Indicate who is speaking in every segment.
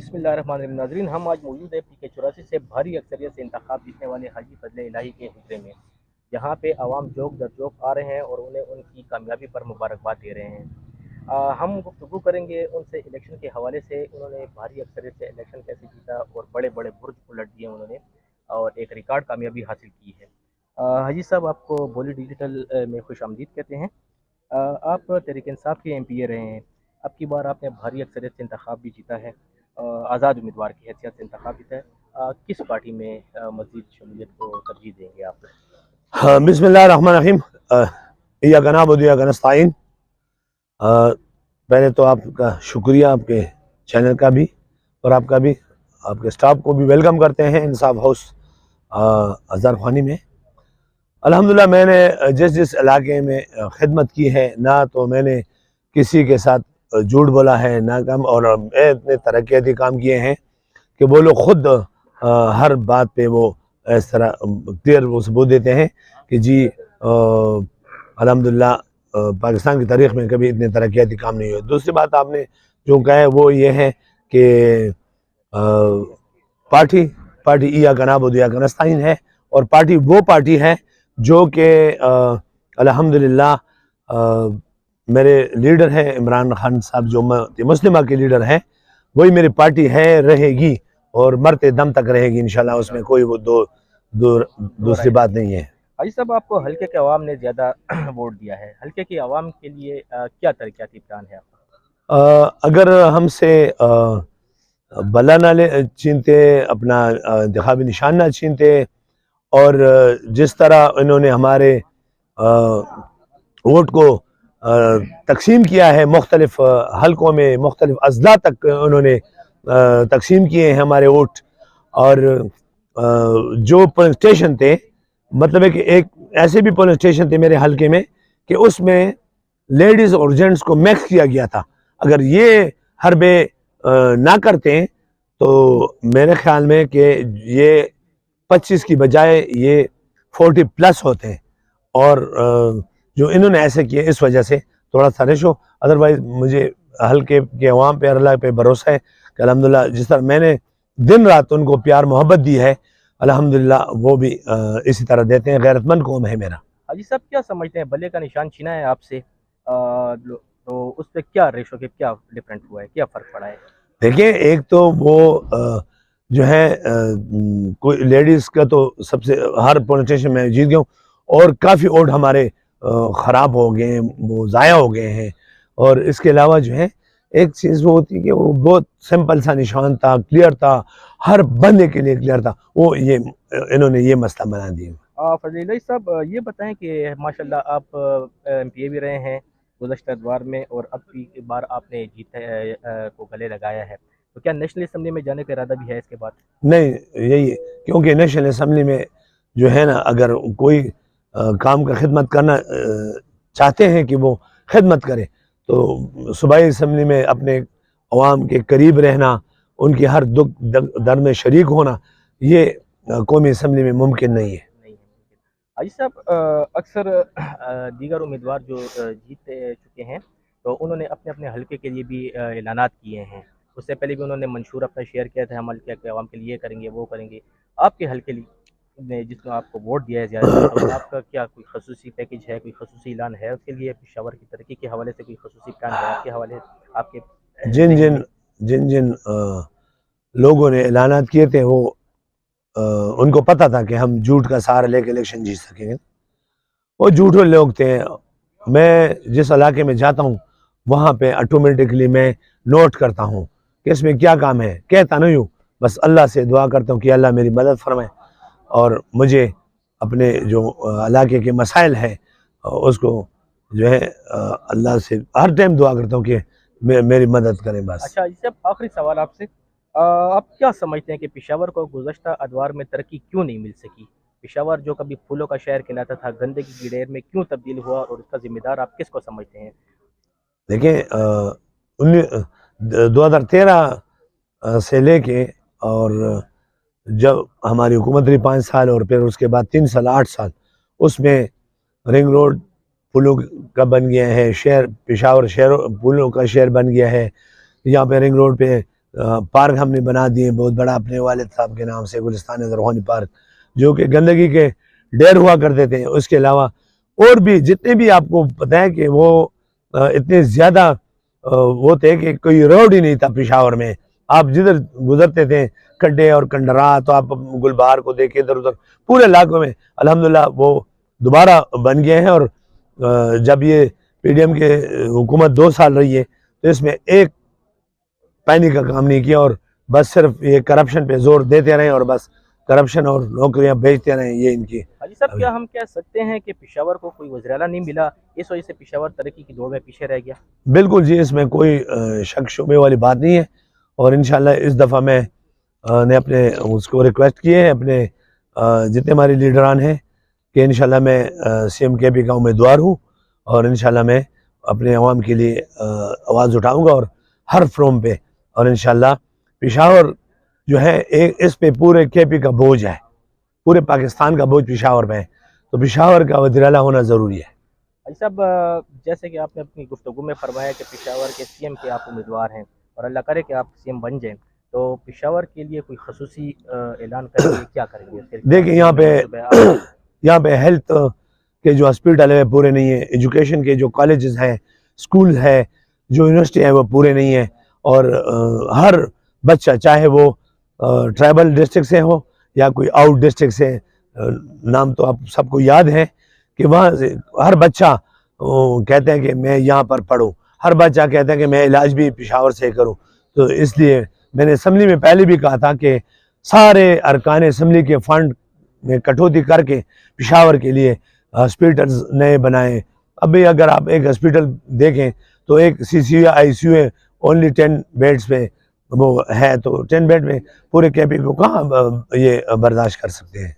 Speaker 1: बिस्मिल्लाहिर्रहमानिर्रहीम। नाज़रीन, हम आज मौजूद है PK 84 से भारी अक्सरियत से इंतखाब जीतने वाले हाजी फजले इलाही के हुजरे में, जहाँ पे आवाम जोक दर जोक आ रहे हैं और उन्हें उनकी कामयाबी पर मुबारकबाद दे रहे हैं। हम गुफ्तगू करेंगे उनसे इलेक्शन के हवाले से, उन्होंने भारी अक्सरियत से इलेक्शन कैसे जीता और बड़े बड़े बुर्ज उलट दिए उन्होंने और एक रिकॉर्ड कामयाबी हासिल की है। हाजी साहब, आपको बोली डिजिटल में खुश आमदीद कहते हैं। आप तहरीक इंसाफ के MPA रहे हैं। अब की बार आपने भारी अक्सरियत से इंतखाब भी जीता है, आज़ाद उम्मीदवार की हैसियत से इंतखाब जीता है। किस पार्टी में मज़ीद शमूलियत को तरजीह देंगे आप?
Speaker 2: हाँ, बिस्मिल्लाहिर्रहमानिर्रहीम। इय्याका नअबुदु व इय्याका नस्तईन। पहले तो आपका शुक्रिया, आपके चैनल का भी और आपका भी, आपके स्टाफ को भी वेलकम करते हैं इंसाफ हाउस अज़हर ख़ानी में। अल्हम्दुलिल्लाह, मैंने जिस जिस इलाके में खिदमत की है, ना तो मैंने किसी के साथ झूठ बोला है ना कम, और मैं इतने तरक्याती काम किए हैं कि वो लोग खुद हर बात पे वो इस तरह क्लियर वो सबूत देते हैं कि जी अल्हम्दुलिल्लाह पाकिस्तान की तारीख़ में कभी इतने तरक्याती काम नहीं हुए। दूसरी बात आपने जो कहा है वो ये है कि पार्टी इय्याका नअबुदु व इय्याका नस्तईन है, और पार्टी वो पार्टी है जो कि अल्हम्दुलिल्लाह मेरे लीडर हैं इमरान खान साहब, जो मुस्लिमा के लीडर हैं, वही मेरी पार्टी है, रहेगी और मरते दम तक रहेगी इंशाल्लाह। उसमें कोई वो दूसरी बात नहीं है।
Speaker 1: हाजी साहब, आपको हल्के के अवाम ने ज़्यादा वोट दिया है। हल्के की अवाम के लिए क्या तरक्याती प्लान है आपका?
Speaker 2: अगर हमसे बला ना छीनते, अपना इंतखाबी निशान ना छीनते, और जिस तरह इन्होंने हमारे वोट को तकसीम किया है, मुख्तलिफ हलकों में मुख्तलिफ अजला तक उन्होंने तकसीम किए हैं हमारे वोट, और जो पोलिंग स्टेशन थे, मतलब है कि एक ऐसे भी पोलिंग स्टेशन थे मेरे हलके में कि उसमें लेडीज़ और जेंट्स को मैक्स किया गया था। अगर ये हरबे ना करते तो मेरे ख्याल में कि ये 25 की बजाय ये 40+ होते हैं, और जो इन्होंने ऐसे किए इस वजह से थोड़ा सा रेशो। अदरवाइज मुझे हल्के के अवाम पे, अल्लाह पे भरोसा है कि अल्हम्दुलिल्लाह जिस तरह मैंने दिन रात उनको प्यार मोहब्बत दी है, अल्हम्दुलिल्लाह वो भी इसी तरह देते हैं। गैरतमंद कौम है मेरा।
Speaker 1: हाजी साहब, क्या समझते हैं, भले का निशान छीना है आपसे, तो उस पर क्या रेशो के क्या डिफरेंट हुआ है, क्या फ़र्क पड़ा है?
Speaker 2: देखिए, एक तो वो जो है कोई लेडीज़ का तो सबसे हर पोलिंग स्टेशन में जीत गया हूँ, और काफ़ी वोट हमारे ख़राब हो गए हैं, वो ज़ाया हो गए हैं। और इसके अलावा जो है एक चीज़ वो होती है कि वो बहुत सिंपल सा निशान था, क्लियर था, हर बंदे के लिए क्लियर था, वो ये इन्होंने ये मसला बना दिया।
Speaker 1: फजील साहब, ये बताएं कि माशाल्लाह आप MPA भी रहे हैं गुज़श्ता अदवार में, और अब की बार आपने जीत को गले लगाया है, तो क्या नेशनल असम्बली में जाने का इरादा भी है इसके बाद?
Speaker 2: नहीं, यही है, क्योंकि नेशनल असम्बली में जो है ना, अगर कोई काम का खिदमत करना चाहते हैं कि वो खिदमत करे, तो सूबाई असम्बली में अपने अवाम के करीब रहना, उनकी हर दुख दर्द में शरीक होना, ये कौमी असम्बली में मुमकिन नहीं है।
Speaker 1: नहीं है मुमकिन। हाजी साहब, अक्सर दीगर उम्मीदवार जो जीत चुके हैं, तो उन्होंने अपने अपने हल्के के लिए भी ऐलानात किए हैं। उससे पहले भी उन्होंने मंशूर अपना शेयर किया था, हम हल्के के अवाम के लिए करेंगे, वो करेंगे। आपके हल्के ने जिसको आपको वोट दिया है ज़्यादा, तो आपका क्या कोई खसूसी पैकेज है, कोई खसूसी ऐलान है उसके लिए? पेशावर की तरक्की के हवाले से कोई खसूसी प्लान है आपके हवाले, आपके
Speaker 2: जिन जिन जिन जिन लोगों ने ऐलानात किए थे, वो उनको पता था कि हम झूठ का सहारा लेके इलेक्शन जीत सकेंगे। वो झूठे लोग थे। मैं जिस इलाके में जाता हूँ वहाँ पे ऑटोमेटिकली मैं नोट करता हूँ कि इसमें क्या काम है, कहता नहीं हूँ, बस अल्लाह से दुआ करता हूँ कि अल्लाह मेरी मदद फरमाए, और मुझे अपने जो इलाके के मसाइल है उसको जो है अल्लाह से हर टाइम दुआ करता हूँ कि मेरी मदद करें बस।
Speaker 1: अच्छा, इससे आखिरी सवाल आपसे, आप क्या समझते हैं कि पेशावर को गुज़श्ता अदवार में तरक्की क्यों नहीं मिल सकी? पेशावर जो कभी फूलों का शहर कहलाता था, गंदगी की ढेर में क्यों तब्दील हुआ, और इसका जिम्मेदार आप किसको समझते हैं?
Speaker 2: देखिए, 2013 से लेके, और जब हमारी हुकूमत रही 5 साल, और फिर उसके बाद 3 साल 8 साल, उसमें रिंग रोड पुलों का बन गया है, शहर पेशावर शहर पुलों का शहर बन गया है। यहाँ पे रिंग रोड पे پارک ہم نے بنا دیے بہت بڑا اپنے والد صاحب کے نام سے، گلستان روحانی پارک، جو کہ گندگی کے ڈھیر ہوا کرتے تھے۔ اس کے علاوہ اور بھی جتنے بھی آپ کو پتہ ہے کہ وہ اتنے زیادہ وہ تھے کہ کوئی روڈ ہی نہیں تھا پشاور میں، آپ جدھر گزرتے تھے کڈے اور کنڈرات، تو آپ گلبہار کو دیکھیں ادھر ادھر پورے علاقوں میں الحمدللہ وہ دوبارہ بن گئے ہیں۔ اور جب یہ پی ڈی ایم کے حکومت 2 سال رہی ہے تو اس میں ایک پینی کا کام نہیں کیا، اور بس صرف یہ کرپشن پہ زور دیتے رہے اور بس کرپشن اور نوکریاں بیچتے رہے، یہ ان کی۔
Speaker 1: حاجی صاحب کیا ہم کہہ سکتے ہیں کہ پشاور کو کوئی وزیر اعلیٰ نہیں ملا، اس وجہ سے پشاور ترقی کی دوڑ میں پیچھے رہ گیا؟
Speaker 2: بالکل جی، اس میں کوئی شک شبے والی بات نہیں ہے، اور انشاءاللہ اس دفعہ میں نے اپنے اس کو ریکویسٹ کیے ہیں اپنے جتنے ہمارے لیڈران ہیں کہ انشاءاللہ میں سی ایم کے پی کا امیدوار ہوں، اور انشاءاللہ میں اپنے عوام کے لیے آواز اٹھاؤں گا اور ہر فروم پہ، اور انشاءاللہ پشاور جو ہے اس پہ پورے کے پی کا بوجھ ہے، پورے پاکستان کا بوجھ پشاور پہ ہے، تو پشاور کا وزیر اعلیٰ ہونا ضروری ہے۔
Speaker 1: حاجی صاحب جیسے کہ آپ نے اپنی گفتگو میں فرمایا کہ پشاور کے سی ایم کے آپ امیدوار ہیں، اور اللہ کرے کہ آپ سی ایم بن جائیں، تو پشاور کے لیے کوئی خصوصی اعلان کریں گے، کیا کریں گے؟
Speaker 2: دیکھیں یہاں پہ ہیلتھ کے جو ہاسپٹل ہے پورے نہیں ہیں، ایجوکیشن کے جو کالجز ہیں، سکول ہے، جو یونیورسٹی ہیں وہ پورے نہیں ہیں، اور ہر بچہ چاہے وہ ٹرائبل ڈسٹرکٹ سے ہو یا کوئی آؤٹ ڈسٹرکٹ سے، نام تو آپ سب کو یاد ہے کہ وہاں سے ہر بچہ کہتے ہیں کہ میں یہاں پر پڑھوں، ہر بچہ کہتا ہے کہ میں علاج بھی پشاور سے کروں۔ تو اس لیے میں نے اسمبلی میں پہلے بھی کہا تھا کہ سارے ارکان اسمبلی کے فنڈ میں کٹوتی کر کے پشاور کے لیے ہاسپٹلز نئے بنائیں۔ ابھی اگر آپ ایک ہاسپٹل دیکھیں تو ایک سی سی یو آئی سی یو ہے، اونلی 10 بیڈز پہ وہ ہے، تو 10 بیڈ میں پورے کے پی کو کہاں یہ برداشت کر سکتے ہیں۔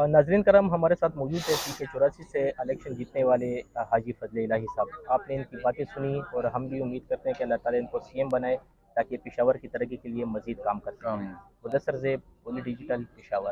Speaker 1: ناظرین کرم، ہمارے ساتھ موجود ہے پی کے 84 سے الیکشن جیتنے والے حاجی فضل الہی صاحب۔ آپ نے ان کی باتیں سنی، اور ہم بھی امید کرتے ہیں کہ اللہ تعالیٰ ان کو سی ایم بنائے تاکہ پشاور کی ترقی کے لیے مزید کام کر سکیں۔ مدثر زیب، پولی ڈیجیٹل، پشاور۔